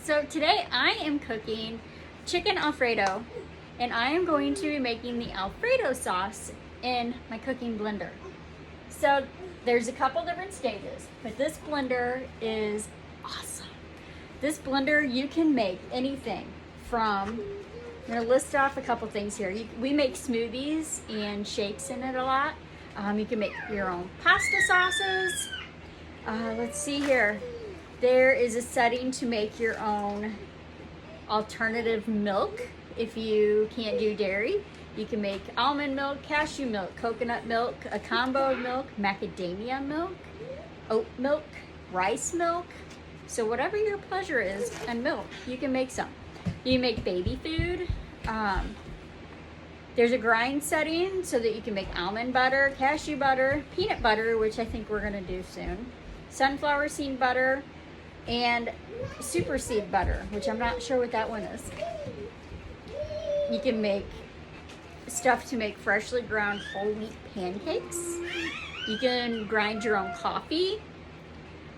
So today I am cooking chicken Alfredo, and I am going to be making the Alfredo sauce in my cooking blender. So there's a couple different stages, but this blender is awesome. This blender, you can make anything from, I'm gonna list off a couple things here. We make smoothies and shakes in it a lot. You can make your own pasta sauces. Let's see here. There is a setting to make your own alternative milk. If you can't do dairy, you can make almond milk, cashew milk, coconut milk, a combo of milk, macadamia milk, oat milk, rice milk. So whatever your pleasure is and milk, you can make some. You can make baby food. There's a grind setting so that you can make almond butter, cashew butter, peanut butter, which I think we're gonna do soon, sunflower seed butter, and super seed butter, which I'm not sure what that one is. You can make stuff to make freshly ground whole wheat pancakes. You can grind your own coffee.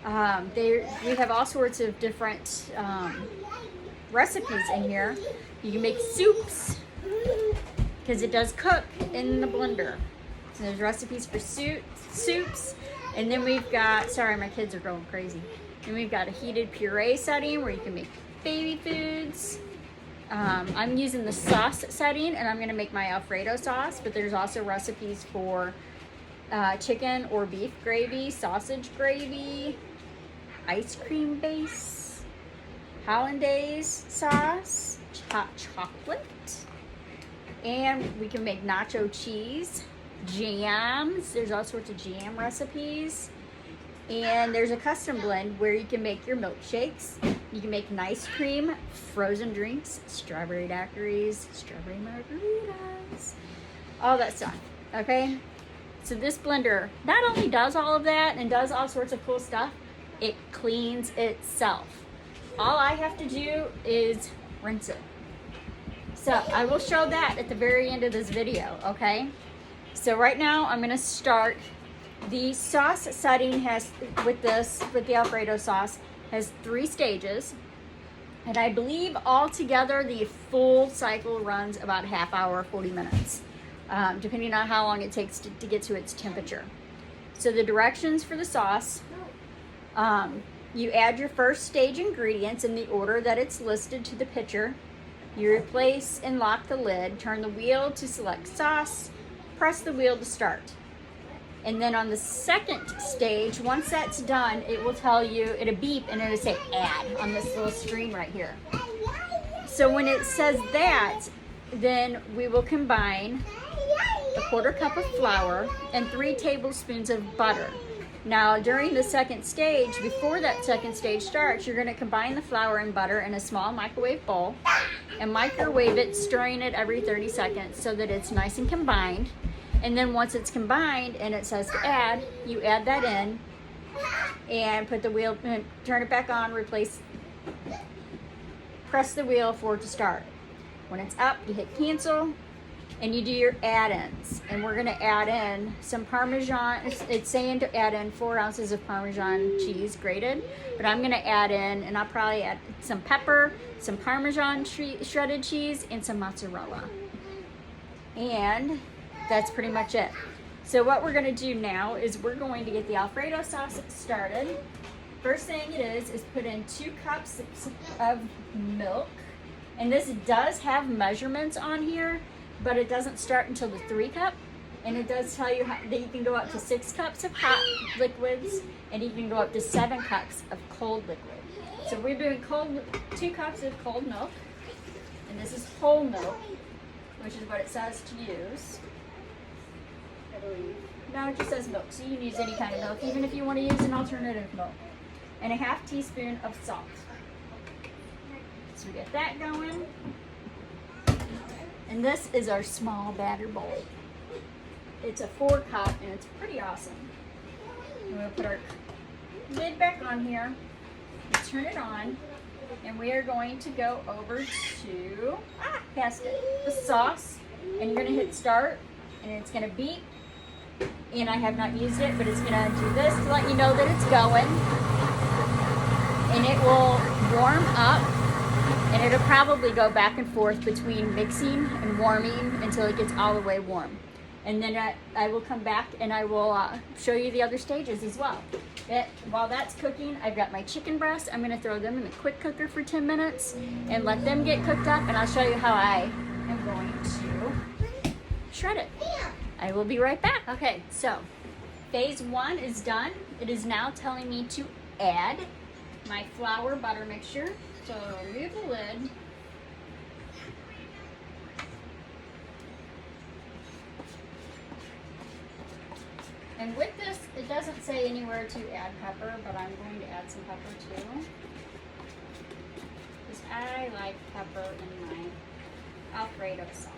We have all sorts of different recipes in here. You can make soups, because it does cook in the blender. So there's recipes for soups. And then we've got, sorry, my kids are going crazy. And we've got a heated puree setting where you can make baby foods. I'm using the sauce setting, and I'm gonna make my Alfredo sauce, but there's also recipes for chicken or beef gravy, sausage gravy, ice cream base, hollandaise sauce, hot chocolate, and we can make nacho cheese, jams. There's all sorts of jam recipes. And there's a custom blend where you can make your milkshakes. You can make nice cream, frozen drinks, strawberry daiquiris, strawberry margaritas, all that stuff, okay? So this blender not only does all of that and does all sorts of cool stuff, it cleans itself. All I have to do is rinse it. So I will show that at the very end of this video, okay? So right now I'm gonna start. The sauce setting has, with the Alfredo sauce, has 3 stages. And I believe altogether the full cycle runs about a half hour, 40 minutes, depending on how long it takes to get to its temperature. So the directions for the sauce, you add your first stage ingredients in the order that it's listed to the pitcher. You replace and lock the lid, turn the wheel to select sauce, press the wheel to start. And then on the second stage, once that's done, it will tell you, it'll beep and it'll say add on this little screen right here. So when it says that, then we will combine a 1/4 cup of flour and 3 tablespoons of butter. Now during the second stage, before that second stage starts, you're gonna combine the flour and butter in a small microwave bowl and microwave it, stirring it every 30 seconds so that it's nice and combined. And then once it's combined and it says to add, you add that in and put the wheel, turn it back on, press the wheel for it to start. When it's up, you hit cancel and you do your add-ins. And we're gonna add in some Parmesan. It's saying to add in 4 ounces of Parmesan cheese grated, but I'm gonna add in, and I'll probably add some pepper, some Parmesan shredded cheese, and some mozzarella. And that's pretty much it. So what we're gonna do now is we're going to get the Alfredo sauce started. First thing it is put in 2 cups of milk. And this does have measurements on here, but it doesn't start until the 3 cup. And it does tell you that you can go up to 6 cups of hot liquids, and you can go up to 7 cups of cold liquid. So we're doing 2 cups of cold milk, and this is whole milk, which is what it says to use. I believe. No, it just says milk, so you can use any kind of milk, even if you want to use an alternative milk. And a 1/2 teaspoon of salt. So we get that going. And this is our small batter bowl. It's a 4 cup, and it's pretty awesome. And we'll put our lid back on here, turn it on, and we are going to go over to, past it, the sauce, and you're gonna hit start, and it's gonna beep. And I have not used it, but it's gonna do this to let you know that it's going. And it will warm up And it'll probably go back and forth between mixing and warming until it gets all the way warm. And then I will come back and I will show you the other stages as well. While that's cooking, I've got my chicken breasts. I'm gonna throw them in the quick cooker for 10 minutes and let them get cooked up, and I'll show you how I am going to shred it. I will be right back. Okay, so phase 1 is done. It is now telling me to add my flour butter mixture. So remove the lid. And with this, it doesn't say anywhere to add pepper, but I'm going to add some pepper too. Because I like pepper in my Alfredo sauce.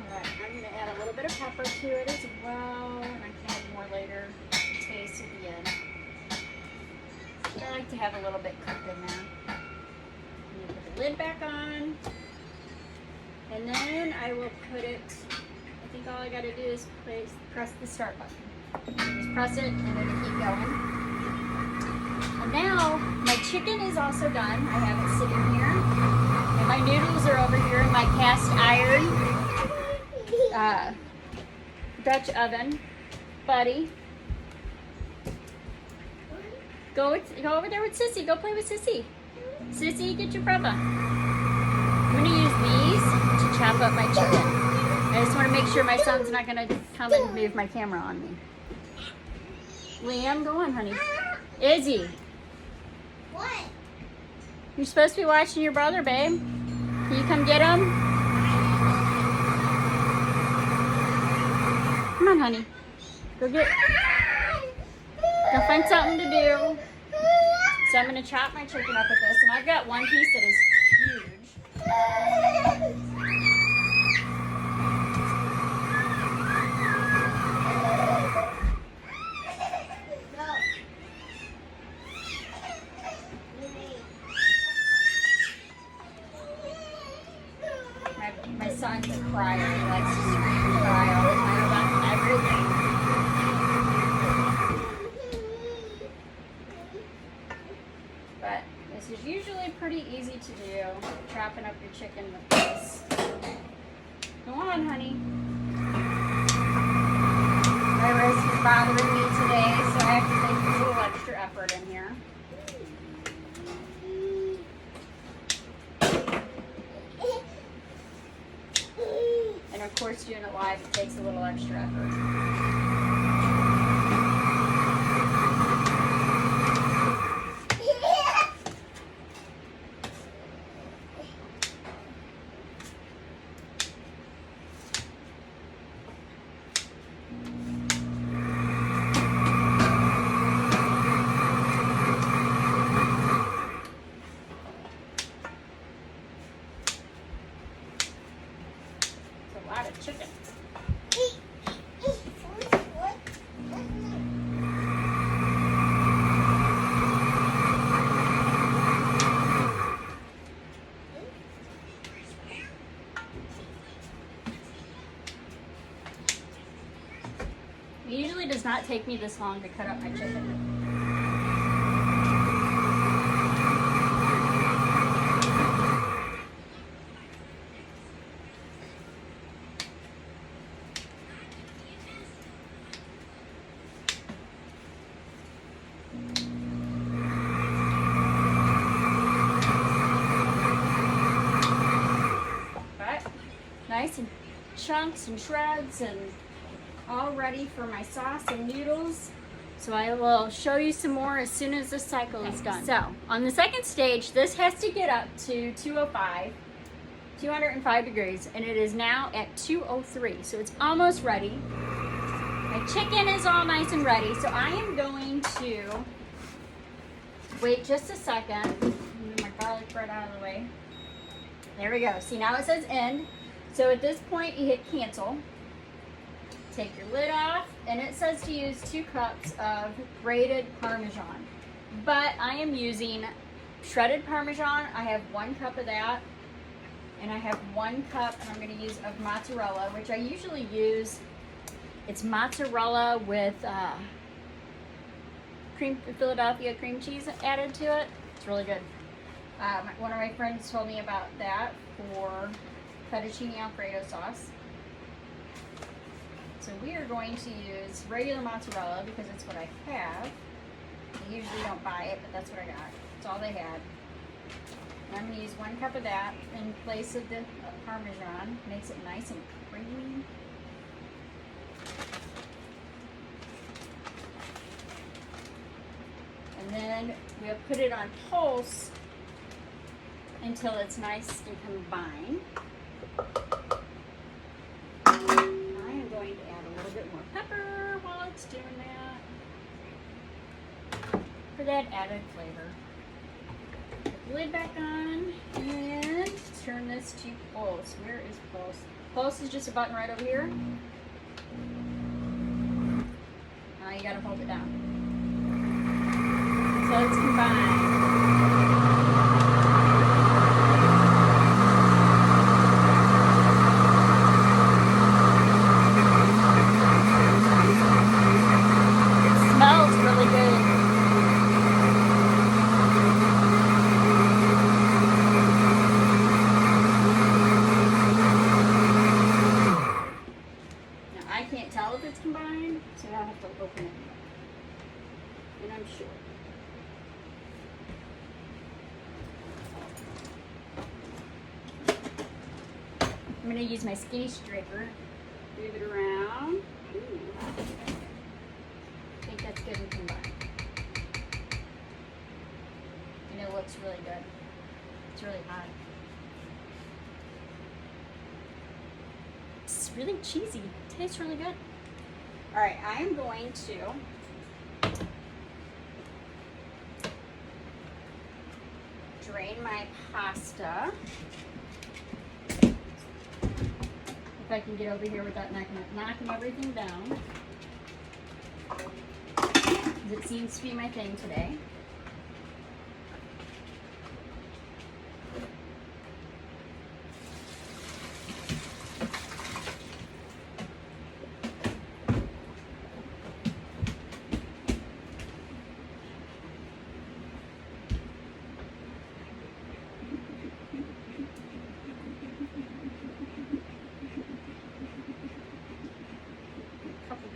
Alright, I'm going to add a little bit of pepper to it as well, and I can add more later. Taste at the end. I like to have a little bit cooked in there. I'm going to put the lid back on, and then I will put it, I think all I got to do is press the start button. Just press it and it'll keep going. And now my chicken is also done. I have it sitting here, and my noodles are over here in my cast iron Dutch oven. Buddy, go over there with Sissy. Go play with Sissy. Sissy, get your brother. I'm going to use these to chop up my chicken. I just want to make sure my son's not going to come and move my camera on me. Liam, go on, honey. Izzy. What? You're supposed to be watching your brother, babe. Can you come get him? Come on, honey. Go find something to do. So I'm going to chop my chicken up with this, and I've got one piece that is huge. My son's a crier. He likes to scream and cry all the time about everything. But this is usually pretty easy to do, chopping up your chicken with this. Go on, honey. My wrist is bothering me today, so I have to make a little extra effort in here. And of course, doing it live, it takes a little extra effort. A lot of chicken. It usually does not take me this long to cut up my chicken. Nice and chunks and shreds and all ready for my sauce and noodles. So I will show you some more as soon as this cycle is done. So on the second stage, this has to get up to 205 degrees, and it is now at 203. So it's almost ready. My chicken is all nice and ready. So I am going to wait just a second. Move my garlic bread out of the way. There we go. See, now it says end. So at this point, you hit cancel. Take your lid off, and it says to use 2 cups of grated Parmesan. But I am using shredded Parmesan. I have 1 cup of that. And I have 1 cup, I'm going to use of mozzarella, which I usually use. It's mozzarella with Philadelphia cream cheese added to it. It's really good. One of my friends told me about that for fettuccine Alfredo sauce. So we are going to use regular mozzarella because it's what I have. I usually don't buy it, but that's what I got. It's all they had. And I'm going to use 1 cup of that in place of the Parmesan. Makes it nice and creamy. And then we'll put it on pulse until it's nice and combined. I am going to add a little bit more pepper while it's doing that for that added flavor. Put the lid back on and turn this to pulse. Where is pulse? Pulse is just a button right over here. Now you gotta hold it down. So it's combined. Combined, so I'll have to open it. And I'm sure. I'm going to use my skinny scraper. Move it around. Ooh. I think that's good and combined. And it looks really good. It's really hot. It's really cheesy. It tastes really good. All right, I am going to drain my pasta. If I can get over here without knocking everything down. It seems to be my thing today.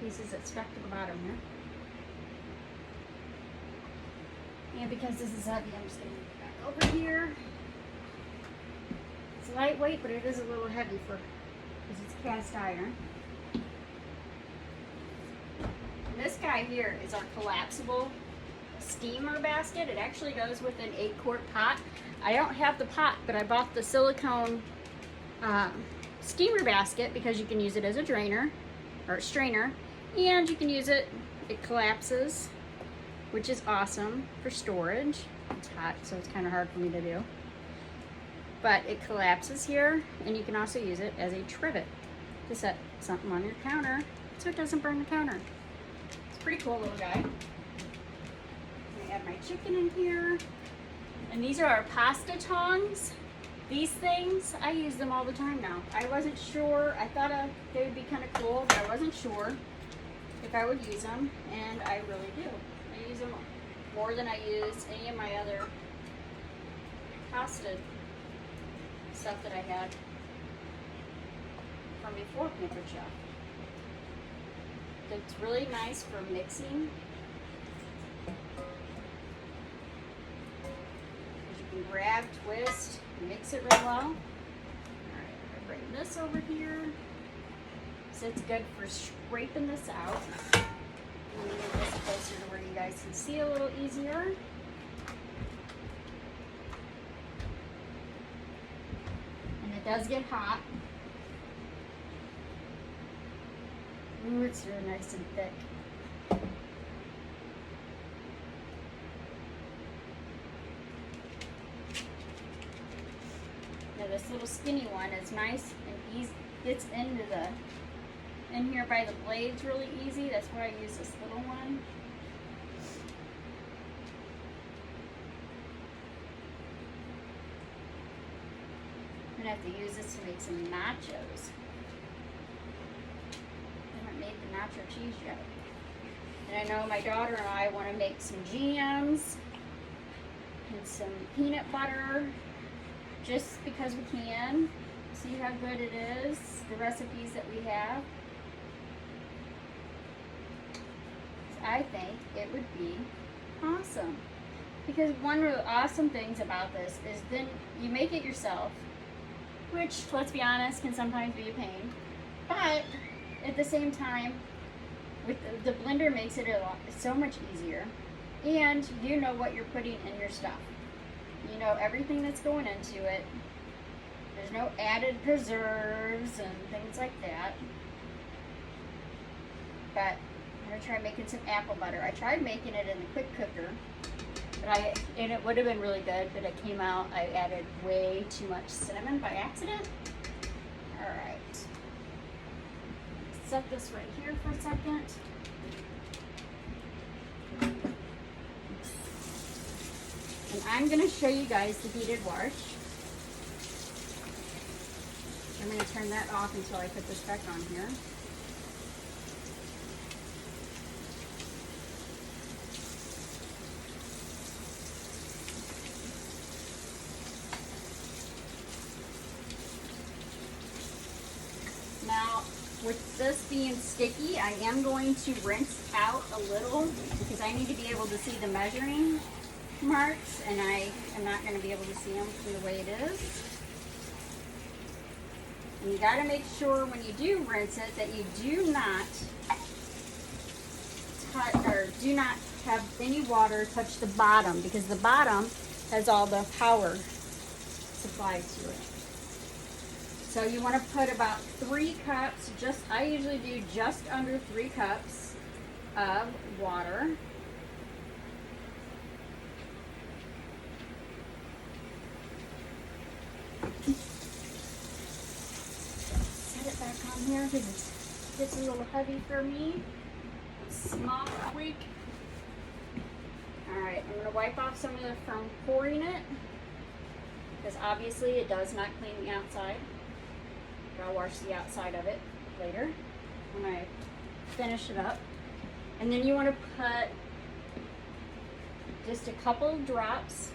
Pieces that stuck to the bottom here. And because this is heavy, I'm just going to move it back over here. It's lightweight, but it is a little heavy because it's cast iron. And this guy here is our collapsible steamer basket. It actually goes with an 8-quart pot. I don't have the pot, but I bought the silicone steamer basket because you can use it as a drainer or a strainer. And you can use it, it collapses, which is awesome for storage. It's hot, so it's kind of hard for me to do. But it collapses here, and you can also use it as a trivet to set something on your counter so it doesn't burn the counter. It's a pretty cool little guy. I add my chicken in here. And these are our pasta tongs. These things, I use them all the time now. I wasn't sure, I thought they would be kind of cool, but I wasn't sure if I would use them, and I really do. I use them more than I use any of my other pasta stuff that I had from before Pampered Chef. It's really nice for mixing. You can grab, twist, mix it real well. Alright, I'm gonna bring this over here. So it's good for scraping this out. I'm gonna get this closer to where you guys can see a little easier. And it does get hot. Ooh, it's really nice and thick. Now this little skinny one is nice and easy. Gets into in here by the blades really easy. That's why I use this little one. I'm gonna have to use this to make some nachos. I haven't made the nacho cheese yet. And I know my daughter and I want to make some jams and some peanut butter just because we can. See how good it is, the recipes that we have. I think it would be awesome. Because one of the awesome things about this is then you make it yourself, which, let's be honest, can sometimes be a pain. But at the same time, with the blender makes it so much easier. And you know what you're putting in your stuff. You know everything that's going into it. There's no added preserves and things like that. But I'm going to try making some apple butter. I tried making it in the quick cooker. And it would have been really good, but it came out, I added way too much cinnamon by accident. Alright. Set this right here for a second. And I'm going to show you guys the heated wash. I'm going to turn that off until I put this back on here. Now, with this being sticky, I am going to rinse out a little because I need to be able to see the measuring marks, and I am not going to be able to see them from the way it is. And you got to make sure when you do rinse it that you do not touch or do not have any water touch the bottom, because the bottom has all the power supplied to it. So you want to put about 3 cups, I usually do just under 3 cups of water. Set it back on here because it's a little heavy for me. Small week. Alright, I'm going to wipe off some of it from pouring it, because obviously it does not clean the outside. I'll wash the outside of it later when I finish it up. And then you want to put just a couple drops,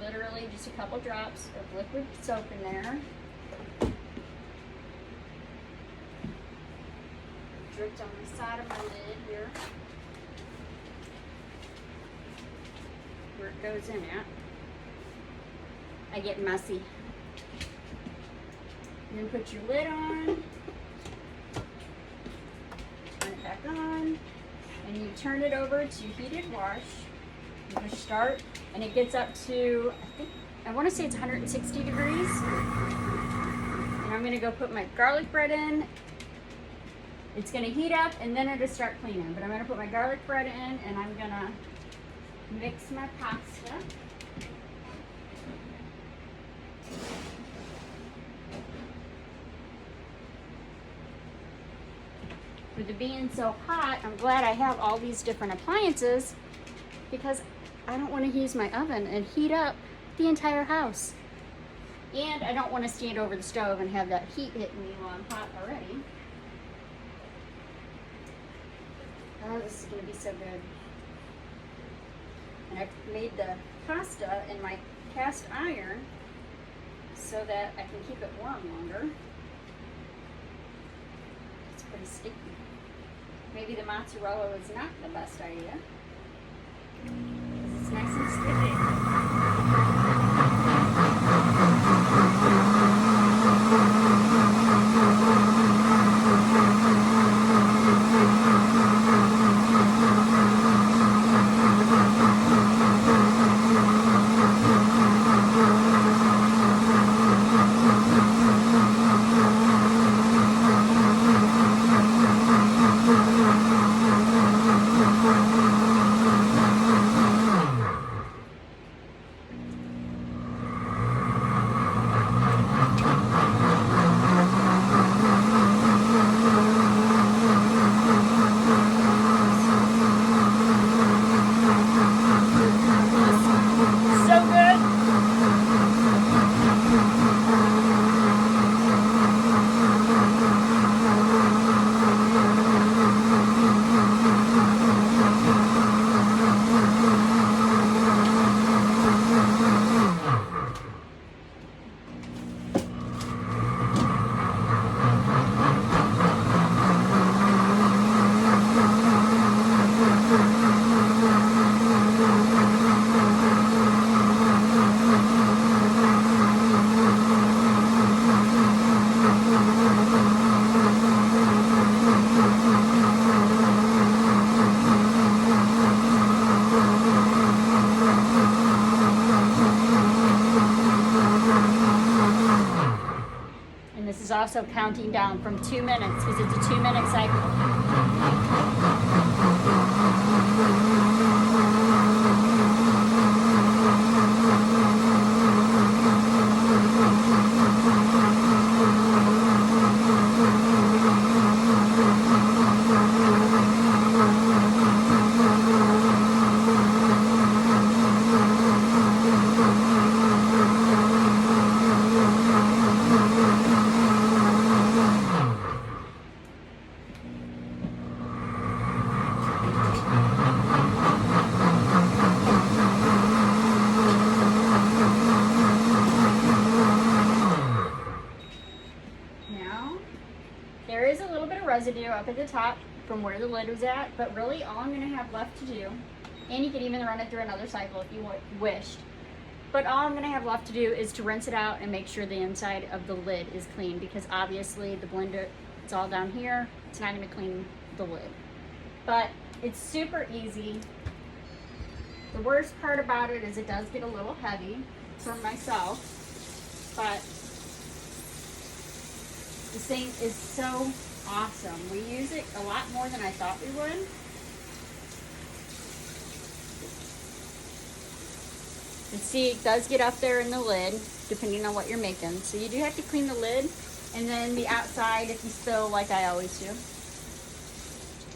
literally just a couple drops of liquid soap in there. Dripped on the side of my lid here, where it goes in at. I get messy. And then put your lid on, turn it back on, and you turn it over to heated wash. You push start, and it gets up to, I want to say it's 160 degrees. And I'm going to go put my garlic bread in. It's going to heat up, and then it'll start cleaning. But I'm going to put my garlic bread in, and I'm going to mix my pasta. With it being so hot, I'm glad I have all these different appliances, because I don't want to use my oven and heat up the entire house. And I don't want to stand over the stove and have that heat hitting me while I'm hot already. Oh, this is going to be so good. And I've made the pasta in my cast iron so that I can keep it warm longer. It's pretty sticky. Maybe the mozzarella was not the best idea, because it's nice and sticky. is also counting down from 2 minutes because it's a 2-minute cycle. There is a little bit of residue up at the top from where the lid was at, but really all I'm going to have left to do, and you can even run it through another cycle if you wished, but all I'm going to have left to do is to rinse it out and make sure the inside of the lid is clean, because obviously the blender, it's all down here, it's not going to clean the lid. But it's super easy. The worst part about it is it does get a little heavy for myself, but this thing is so awesome. We use it a lot more than I thought we would. You see, it does get up there in the lid, depending on what you're making. So you do have to clean the lid, and then the outside if you spill, like I always do.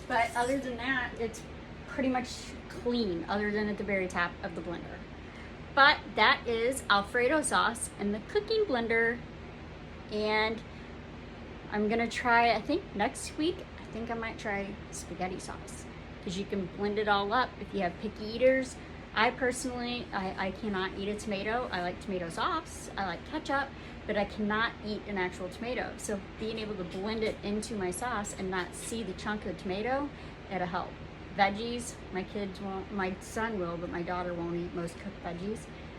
But other than that, it's pretty much clean, other than at the very top of the blender. But that is Alfredo sauce in the cooking blender, and I'm gonna try, I think next week, I think I might try spaghetti sauce, because you can blend it all up if you have picky eaters. I personally, I cannot eat a tomato. I like tomato sauce, I like ketchup, but I cannot eat an actual tomato. So being able to blend it into my sauce and not see the chunk of the tomato, it'll help. Veggies, my kids won't, my son will, but my daughter won't eat most cooked veggies.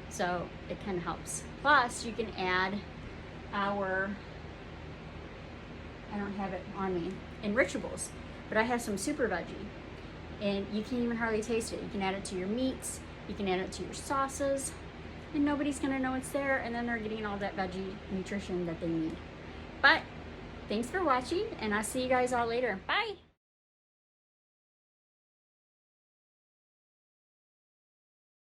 So it kind of helps. Plus you can add our, I don't have it on me, Enrichables, but I have some super veggie, and you can't even hardly taste it. You can add it to your meats, you can add it to your sauces, and nobody's gonna know it's there, and then they're getting all that veggie nutrition that they need. But thanks for watching, and I'll see you guys all later. Bye.